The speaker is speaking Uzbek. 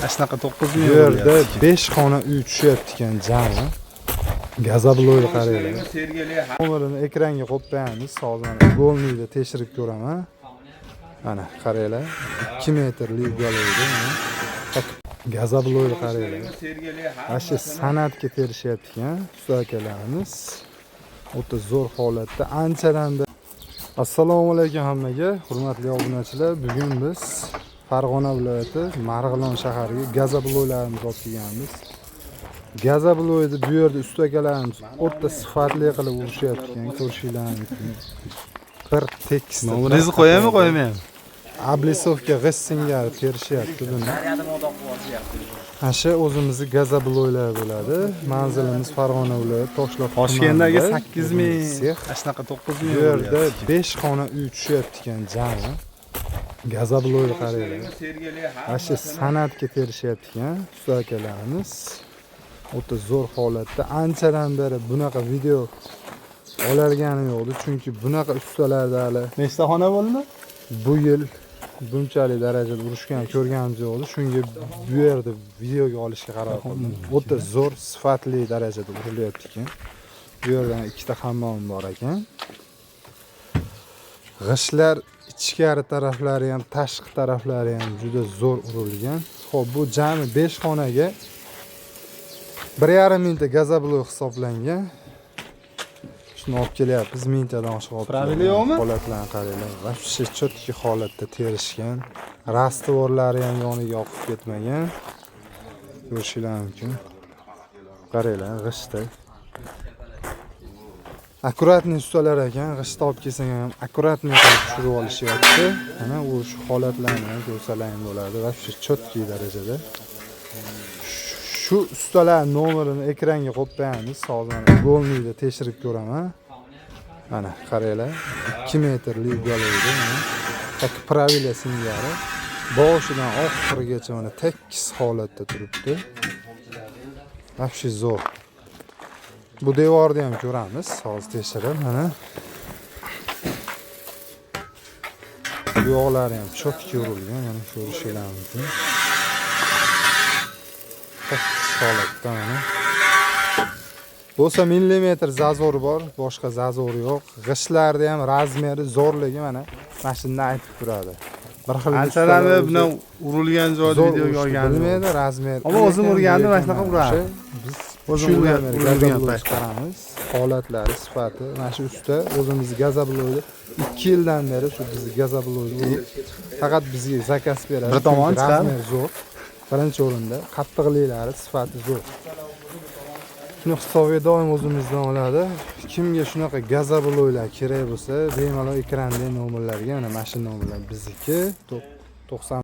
Mana shunaqa 9 Bu ming yerda 5 xona uy tushyapti ekan jami. Gazablo'ni qaranglar. Nomerini ekranga qo'yib qo'yamiz. Hozir golniyda tekshirib ko'raman. Mana qaranglar. 2 metrli ugalaydi. Gazablo'ni qaranglar. Mana san'atga terishyapti ekan usta akalarimiz. O'ta zo'r holatda anchadan beri. Assalomu alaykum hammaga, hurmatli obunachilar. Bugun biz Farg'ona viloyati Marg'ilon shahariga gazablo'larimizni olib kelganmiz. Gazablo'ni bu yerda usta akalarimiz o'ta sifatli qilib urishyapti ekan, ko'rishinglar mumkin. Bir tekisda. Nomeringizni qo'yaymi, qo'ymaymi? Ablisovka g'isht singari terishyapti buni. Asha o'zimizning gazablo'lar bo'ladi. Manzilimiz Farg'ona viloyati Toshloq Toshkentdagi 8 ming, mana shunaqa 9 ming. Bu yerda 5 xona uy tushyapti ekan jami. Gazablo'ni qaranglar. Asha san'atga terishyapti ekan usta akalarimiz. O'ta zo'r holatda anchadan beri bunaqa video olarganim yo'qdi, chunki bunaqa ustalarda hali Nechta xona bo'ldi? bu yil bunchalik darajada urushgan ko'rganimiz yo'qdi. Shunga bu yerda videoga olishga qaror qildim. O'ta zo'r sifatli darajada urilyapti ekan. Bu yerdan ikkita hammom bor ekan. G'ishtlar ichkari taraflari ham, tashqi taraflari ham juda zo'r urilgan. Xo'p, bu jami 5 xonaga 1,5 mingta gazablo hisoblangan. Shuni olib kelyapmiz, mingtadan oshiq olib. Pravili yo'qmi? Holatlarni qaranglar. Вообще chotki holatda terishgan. Rastvorlari ham yoniga oqib ketmagan. Ko'rishinglar mumkin. Qaranglar, g'ishtda. Akkuratniy ustalar ekan, g'isht olib kelsang ham akkuratniy qilib tushirib olishyapti. Mana u shu holatlarni ham ko'rsalang bo'ladi. Вообще chotki darajada. Shu ustalar nomerini ekranga qo'yib qo'yamiz. Hozir golniyda tekshirib ko'raman. Mana qaranglar, 2 metrli ugalaydi. Tak pravila singari. Boshidan oxirigacha mana tekis holatda turibdi. Вообще zo'r. Bu devorni ham ko'ramiz. Hozir tekshirib, mana bu yoqlari ham chotki urilgan, mana ko'rishinglar mumkin. Holatda mana. Bo'lsa millimetr zazor bor, boshqa zazor yo'q. G'ishtlarni ham razmeri, zo'rligi mana shunda aytib turadi. Bir xil Anchadan buni urilgan joyda videoga olgandim. Bilmaydi razmer. Ammo o'zim urgandim, mana shunaqa uradi. Biz O'zim urgan qaramiz. Holatlari, sifati. Mana shu usta o'zimiz gazablo'ni 2 yildan beri shu bizni gazablo'ni faqat bizga zakaz beradi. Bir tomon chiqadi. Zo'r. Birinchi o'rinda qattiqliklari, sifati zo'r. Shuni hisobga doim o'zimizdan oladi. Kimga shunaqa gazablo'lar kerak bo'lsa, bemalol ekrandagi nomerlarga, mana mashina nomerlar bizniki 90